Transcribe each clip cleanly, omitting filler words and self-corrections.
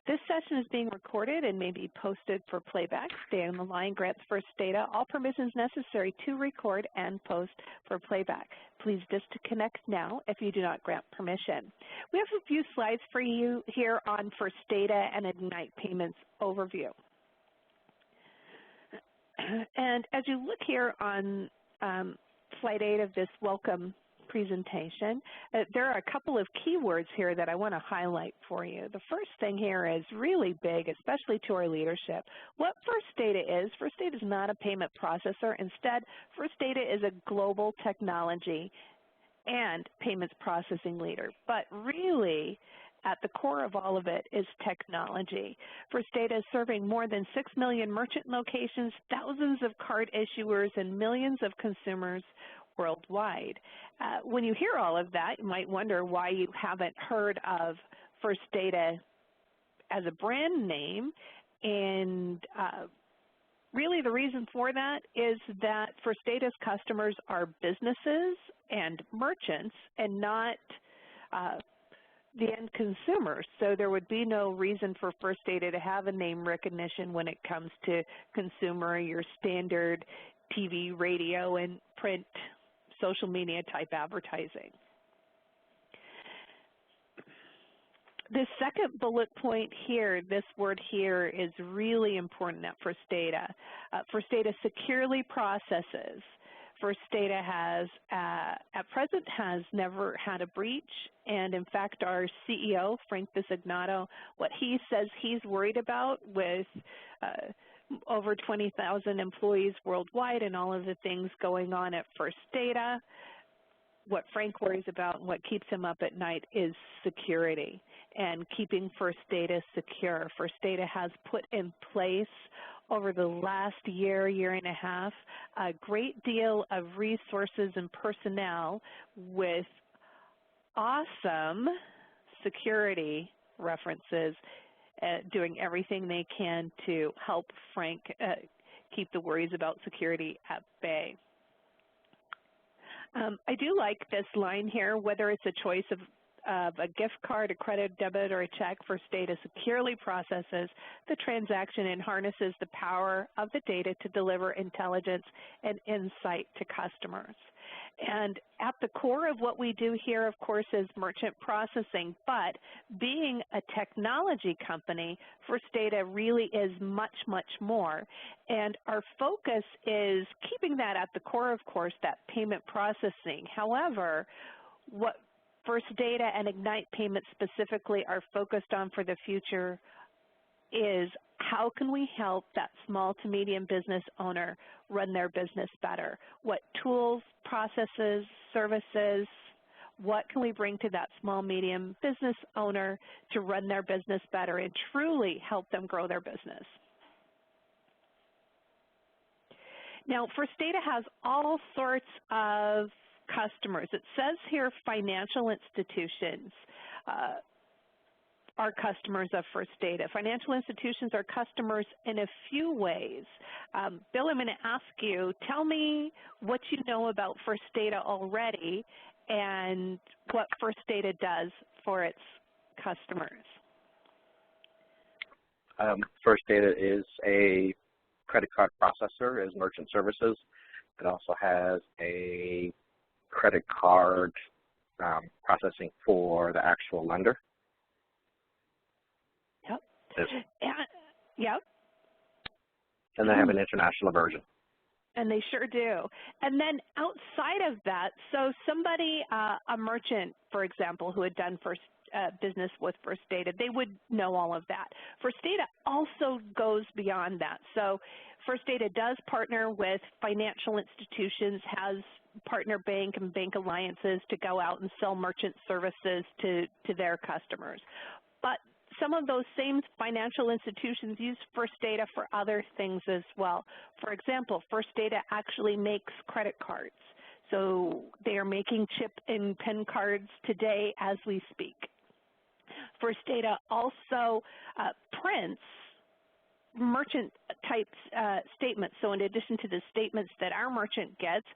This session is being recorded and may be posted for playback. Stay on the line grants first data. All permissions necessary to record and post for playback. Please disconnect now if you do not grant permission. We have a few slides for you here on First Data and Ignite Payments overview. And as you look here on slide 8 of this welcome presentation, there are a couple of keywords here that I want to highlight for you. The first thing here is really big, especially to our leadership. What First Data is not a payment processor. Instead, First Data is a global technology and payments processing leader. But really, at the core of all of it is technology. First Data is serving more than 6 million merchant locations, thousands of card issuers, and millions of consumers worldwide. When you hear all of that, you might wonder why you haven't heard of First Data as a brand name, and really the reason for that is that First Data's customers are businesses and merchants and not the end consumers. So there would be no reason for First Data to have a name recognition when it comes to consumer, your standard TV, radio, and print social media type advertising. This second bullet point here, this word here is really important at First Data. First Data securely processes. First Data has, at present, has never had a breach, and in fact, our CEO, Frank Bisignato, what he says he's worried about with over 20,000 employees worldwide and all of the things going on at First Data, what Frank worries about and what keeps him up at night is security and keeping First Data secure. First Data has put in place over the last year, year and a half, a great deal of resources and personnel with awesome security references, doing everything they can to help Frank keep the worries about security at bay. I do like this line here, whether it's a choice of a gift card, a credit, debit, or a check, First Data securely processes the transaction and harnesses the power of the data to deliver intelligence and insight to customers. And at the core of what we do here, of course, is merchant processing, but being a technology company, First Data really is much, much more. And our focus is keeping that at the core, of course, that payment processing. However, what First Data and Ignite Payments specifically are focused on for the future is how can we help that small to medium business owner run their business better? What tools, processes, services, what can we bring to that small, medium business owner to run their business better and truly help them grow their business? Now, First Data has all sorts of customers. It says here financial institutions are customers of First Data. Financial institutions are customers in a few ways. Bill, I'm going to ask you, tell me what you know about First Data already and what First Data does for its customers. First Data is a credit card processor, is merchant services. It also has a credit card processing for the actual lender. Yep. Yep. And they have an international version. And they sure do. And then outside of that, so somebody, a merchant, for example, who had done business with First Data, they would know all of that. First Data also goes beyond that. So First Data does partner with financial institutions, has partner bank and bank alliances to go out and sell merchant services to their customers. But some of those same financial institutions use First Data for other things as well. For example, First Data actually makes credit cards. So they are making chip and pen cards today as we speak. First Data also prints merchant type statements. So in addition to the statements that our merchant gets,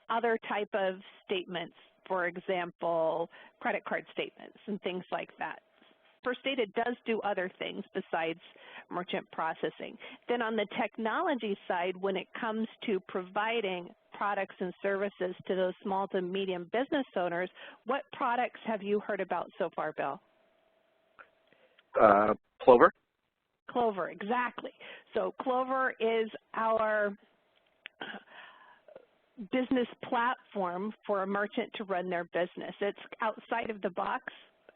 other type of statements, for example, credit card statements and things like that. First Data does do other things besides merchant processing. Then on the technology side, when it comes to providing products and services to those small to medium business owners, what products have you heard about so far, Bill? Clover. Clover, exactly. So Clover is our business platform for a merchant to run their business. It's outside of the box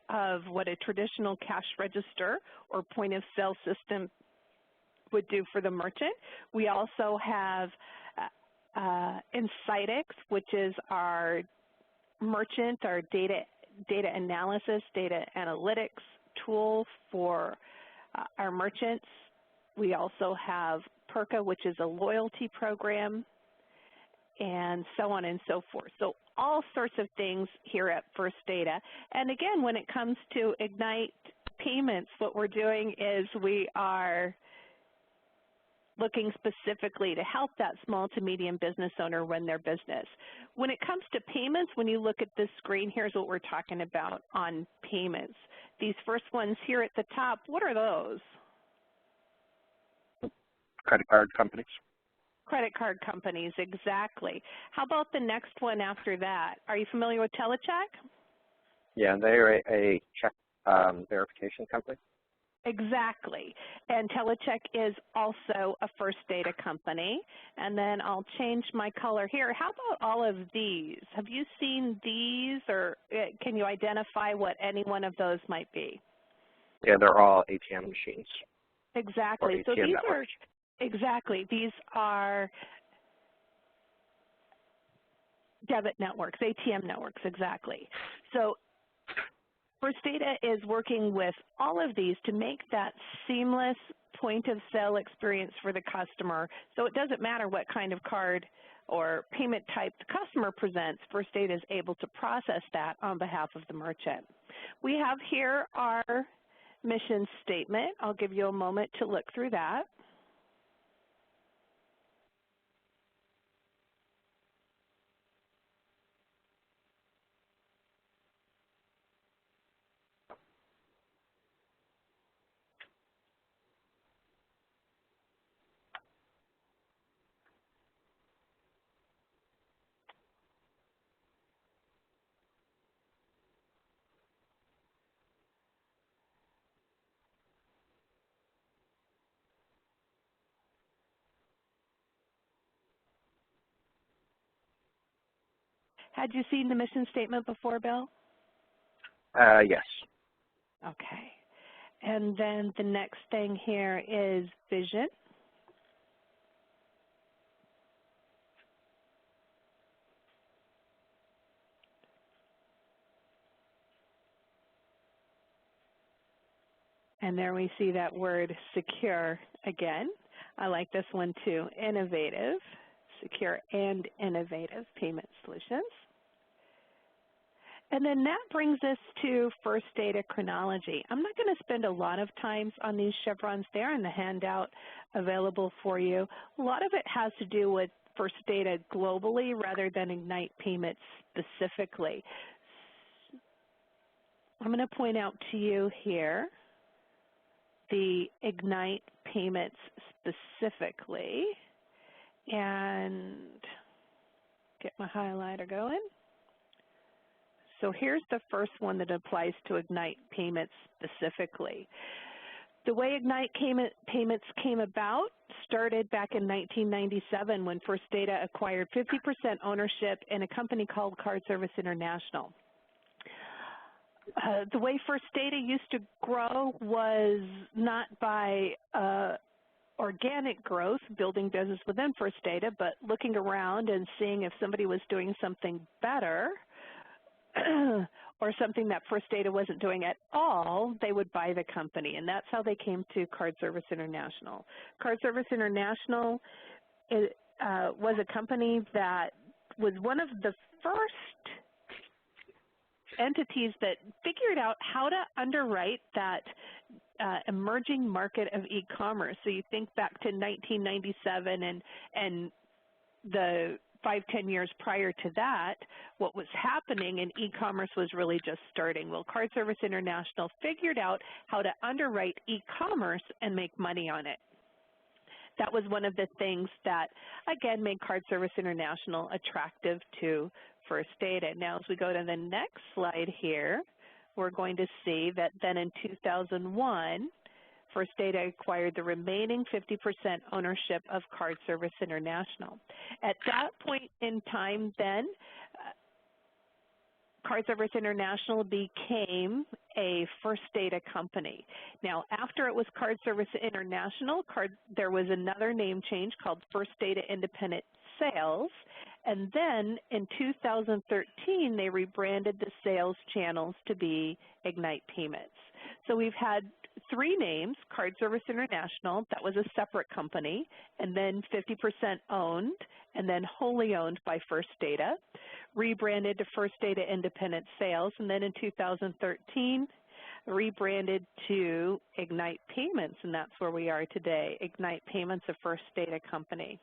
of what a traditional cash register or point of sale system would do for the merchant. We also have Insightix, which is our merchant, our data analysis, data analytics tool for our merchants. We also have Perka, which is a loyalty program, and so on and so forth. So all sorts of things here at First Data. And again, when it comes to Ignite payments, what we're doing is we are looking specifically to help that small to medium business owner run their business. When it comes to payments, when you look at this screen, here's what we're talking about on payments. These first ones here at the top, what are those? Credit card companies. Credit card companies, exactly. How about the next one after that? Are you familiar with Telecheck? Yeah, they're a check verification company. Exactly. And Telecheck is also a First Data company. And then I'll change my color here. How about all of these? Have you seen these, or can you identify what any one of those might be? Yeah, they're all ATM machines. Exactly. So these networks. Exactly. These are debit networks, ATM networks, exactly. So First Data is working with all of these to make that seamless point of sale experience for the customer. So it doesn't matter what kind of card or payment type the customer presents, First Data is able to process that on behalf of the merchant. We have here our mission statement. I'll give you a moment to look through that. Had you seen the mission statement before, Bill? Yes. Okay. And then the next thing here is vision. And there we see that word secure again. I like this one too, innovative, secure and innovative payment solutions. And then that brings us to First Data chronology. I'm not going to spend a lot of time on these chevrons there in the handout available for you. A lot of it has to do with First Data globally rather than Ignite payments specifically. I'm going to point out to you here the Ignite payments specifically and get my highlighter going. So here's the first one that applies to Ignite payments specifically. The way Ignite payments came about started back in 1997 when First Data acquired 50% ownership in a company called Card Service International. The way First Data used to grow was not by organic growth, building business within First Data, but looking around and seeing if somebody was doing something better or something that First Data wasn't doing at all, they would buy the company, and that's how they came to Card Service International. Card Service International was a company that was one of the first entities that figured out how to underwrite that emerging market of e-commerce. So you think back to 1997 and the 5-10 years prior to that, what was happening in e-commerce was really just starting. Well, Card Service International figured out how to underwrite e-commerce and make money on it. That was one of the things that, again, made Card Service International attractive to First Data. Now, as we go to the next slide here, we're going to see that then in 2001, First Data acquired the remaining 50% ownership of Card Service International. At that point in time then, Card Service International became a First Data company. Now, after it was Card Service International, there was another name change called First Data Independent Sales, and then in 2013, they rebranded the sales channels to be Ignite Payments. So we've had 3 names: Card Service International, that was a separate company, and then 50% owned, and then wholly owned by First Data, rebranded to First Data Independent Sales, and then in 2013, rebranded to Ignite Payments, and that's where we are today. Ignite Payments, a First Data company.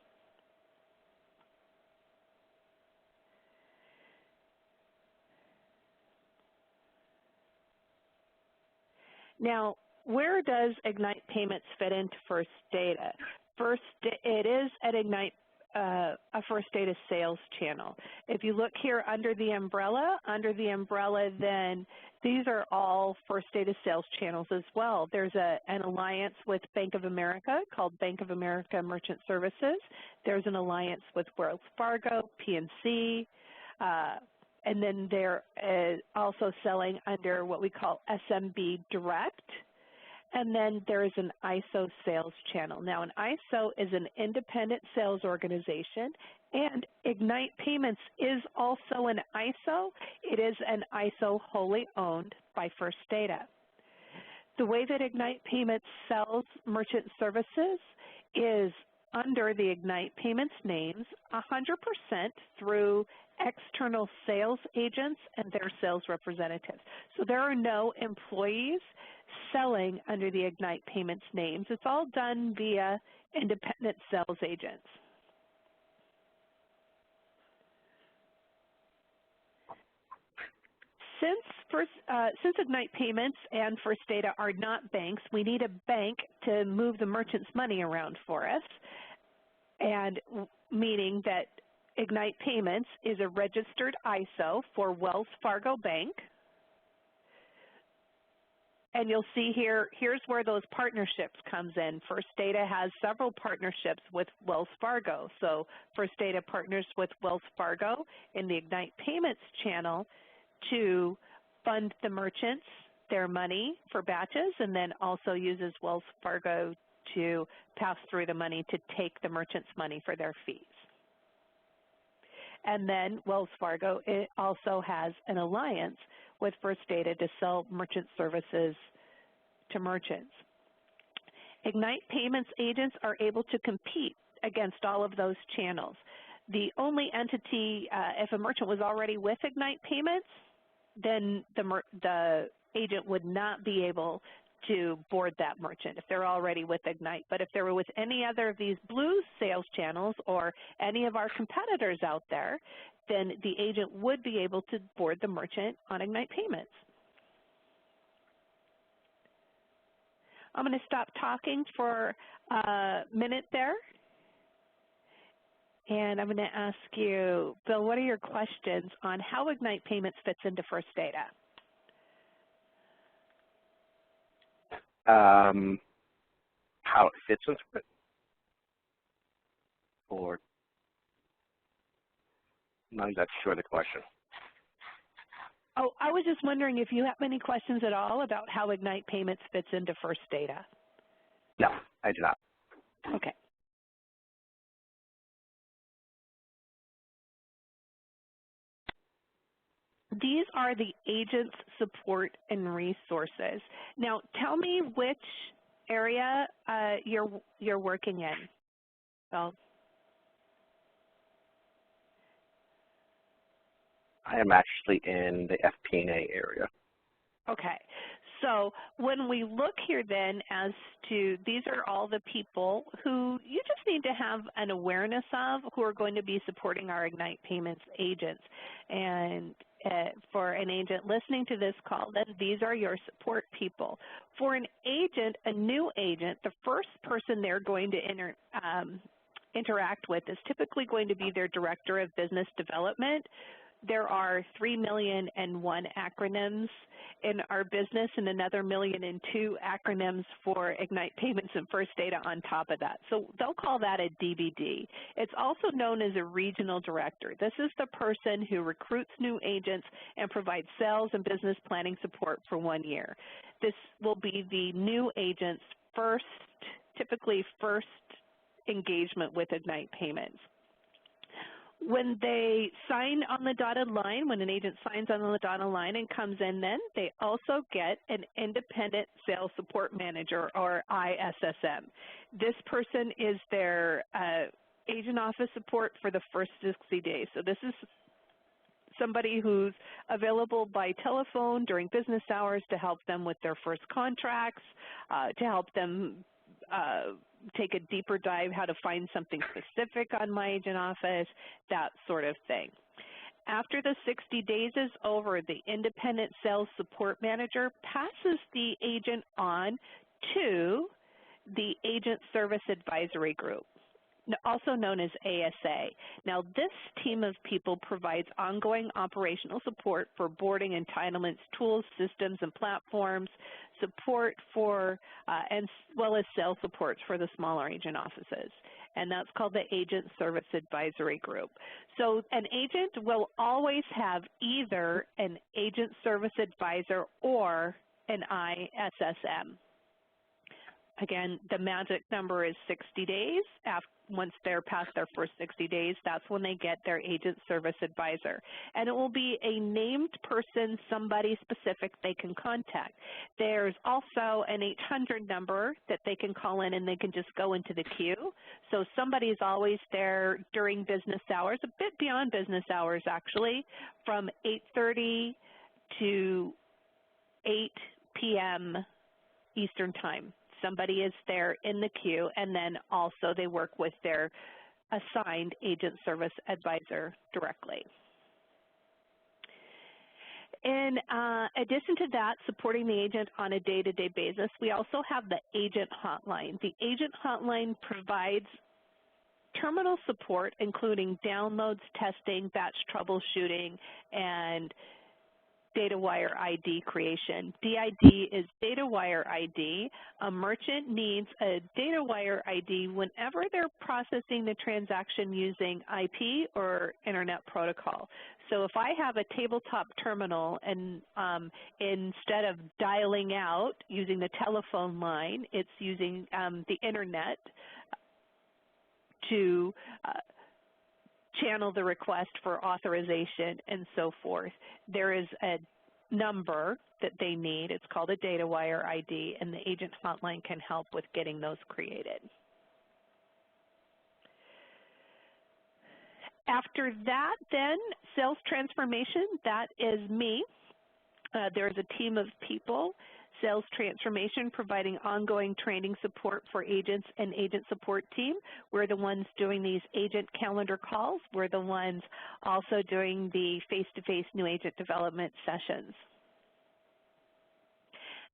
Now, where does Ignite Payments fit into First Data? First, it is at Ignite a First Data sales channel. If you look here under the umbrella, then these are all First Data sales channels as well. There's an alliance with Bank of America called Bank of America Merchant Services. There's an alliance with Wells Fargo, PNC, and then they're also selling under what we call SMB Direct. And then there is an ISO sales channel. Now, an ISO is an independent sales organization, and Ignite Payments is also an ISO. It is an ISO wholly owned by First Data. The way that Ignite Payments sells merchant services is under the Ignite Payments names 100% through external sales agents and their sales representatives. So there are no employees selling under the Ignite Payments names. It's all done via independent sales agents. Since Ignite Payments and First Data are not banks, we need a bank to move the merchant's money around for us, and meaning that Ignite Payments is a registered ISO for Wells Fargo Bank. And you'll see here, here's where those partnerships comes in. First Data has several partnerships with Wells Fargo. So First Data partners with Wells Fargo in the Ignite Payments channel to fund the merchants their money for batches, and then also uses Wells Fargo to pass through the money to take the merchant's money for their fees. And then Wells Fargo, it also has an alliance with First Data to sell merchant services to merchants. Ignite Payments agents are able to compete against all of those channels. The only entity, if a merchant was already with Ignite Payments, then the agent would not be able to board that merchant if they're already with Ignite. But if they were with any other of these blue sales channels or any of our competitors out there, then the agent would be able to board the merchant on Ignite Payments. I'm going to stop talking for a minute there. And I'm going to ask you, Bill, what are your questions on how Ignite Payments fits into First Data? How it fits into it? Or I'm not exactly sure the question. Oh, I was just wondering if you have any questions at all about how Ignite Payments fits into First Data. No, I do not. Okay. These are the agents' support and resources. Now, tell me which area you're working in. Well, I am actually in the FP&A area. okay. So when we look here then as to, these are all the people who you just need to have an awareness of who are going to be supporting our Ignite Payments agents. And for an agent listening to this call, then these are your support people. For an agent, a new agent, the first person they're going to interact with is typically going to be their Director of Business Development. There are 3,000,001 acronyms in our business and another 1,000,002 acronyms for Ignite Payments and First Data on top of that. So they'll call that a DBD. It's also known as a regional director. This is the person who recruits new agents and provides sales and business planning support for 1 year. This will be the new agent's typically first engagement with Ignite Payments. When they sign on the dotted line, when an agent signs on the dotted line and comes in then, they also get an independent sales support manager, or ISSM. This person is their agent office support for the first 60 days. So this is somebody who's available by telephone during business hours to help them with their first contracts, to help them take a deeper dive how to find something specific on My Agent Office, that sort of thing. After the 60 days is over, the independent sales support manager passes the agent on to the Agent Service Advisory Group, also known as ASA. Now, this team of people provides ongoing operational support for boarding, entitlements, tools, systems, and platforms, support for, as well as sales supports for the smaller agent offices. And that's called the Agent Service Advisory Group. So an agent will always have either an Agent Service Advisor or an ISSM. Again, the magic number is 60 days. Once they're past their first 60 days, that's when they get their agent service advisor. And it will be a named person, somebody specific they can contact. There's also an 800 number that they can call in and they can just go into the queue. So somebody's always there during business hours, a bit beyond business hours actually, from 8:30 to 8 p.m. Eastern Time. Somebody is there in the queue, and then also they work with their assigned agent service advisor directly. In addition to that, supporting the agent on a day-to-day basis, we also have the agent hotline. The agent hotline provides terminal support, including downloads, testing, batch troubleshooting, and data wire ID creation. DID is data wire ID. A merchant needs a data wire ID whenever they're processing the transaction using IP or Internet Protocol. So if I have a tabletop terminal and instead of dialing out using the telephone line, it's using the Internet to channel the request for authorization and so forth. There is a number that they need. It's called a data wire ID, and the agent hotline can help with getting those created. After that, then, sales transformation, that is me. There's a team of people. Sales transformation, providing ongoing training support for agents and agent support team. We're the ones doing these agent calendar calls. We're the ones also doing the face-to-face new agent development sessions.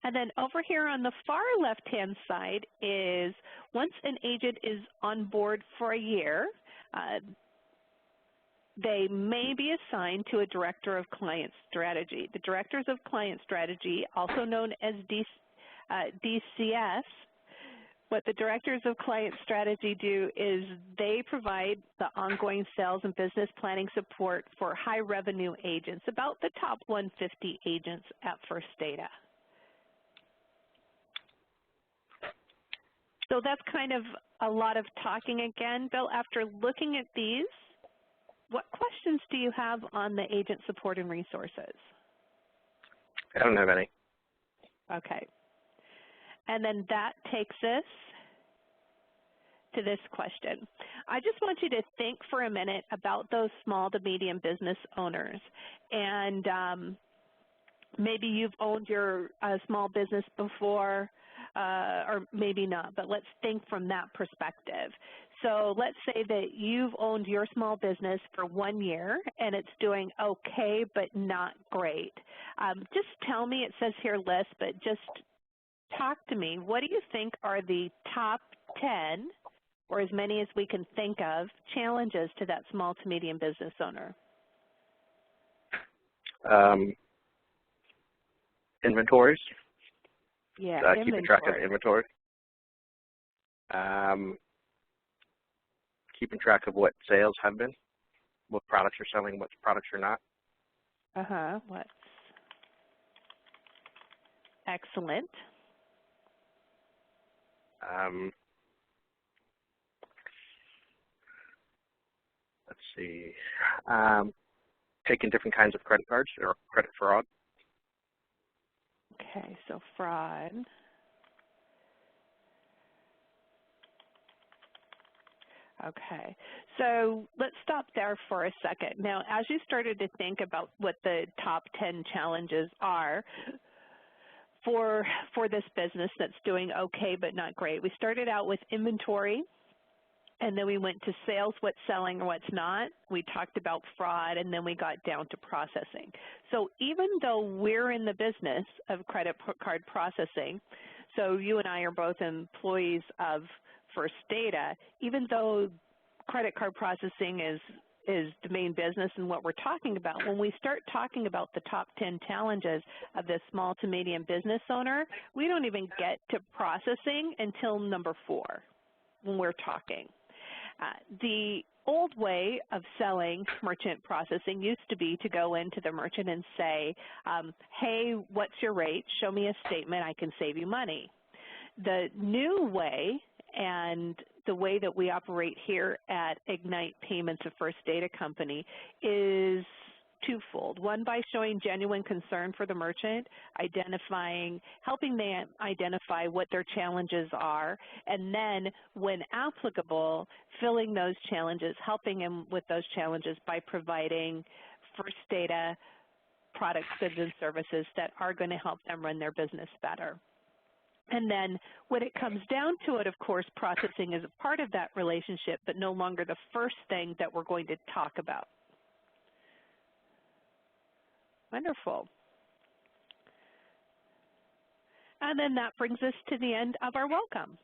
And then over here on the far left-hand side is once an agent is on board for a year, they may be assigned to a Director of Client Strategy. The Directors of Client Strategy, also known as DCS, what the Directors of Client Strategy do is they provide the ongoing sales and business planning support for high revenue agents, about the top 150 agents at First Data. So that's kind of a lot of talking again. Bill, after looking at these, what questions do you have on the agent support and resources? I don't have any. Okay. And then that takes us to this question. I just want you to think for a minute about those small to medium business owners and Maybe you've owned your small business before, or maybe not, but let's think from that perspective. So let's say that you've owned your small business for 1 year and it's doing okay but not great. Just tell me, it says here list, but just talk to me. What do you think are the top 10, or as many as we can think of, challenges to that small to medium business owner? Inventories. Yeah, keeping track of inventory. Keeping track of what sales have been, what products you're selling, what products you're not. What's excellent. Let's see. Taking different kinds of credit cards or credit fraud. Okay, so fraud. Okay, so let's stop there for a second. Now, as you started to think about what the top 10 challenges are for this business that's doing okay but not great, we started out with inventory, and then we went to sales, what's selling or what's not. We talked about fraud, and then we got down to processing. So even though we're in the business of credit card processing, so you and I are both employees of First Data, even though credit card processing is the main business and what we're talking about, when we start talking about the top 10 challenges of this small to medium business owner, we don't even get to processing until number 4 when we're talking. The old way of selling merchant processing used to be to go into the merchant and say, hey, what's your rate? Show me a statement. I can save you money. The new way, and the way that we operate here at Ignite Payments, a First Data company, is twofold. One, by showing genuine concern for the merchant, helping them identify what their challenges are, and then, when applicable, filling those challenges, helping them with those challenges by providing First Data products, goods, and services that are going to help them run their business better. And then when it comes down to it, of course, processing is a part of that relationship, but no longer the first thing that we're going to talk about. Wonderful. And then that brings us to the end of our welcome.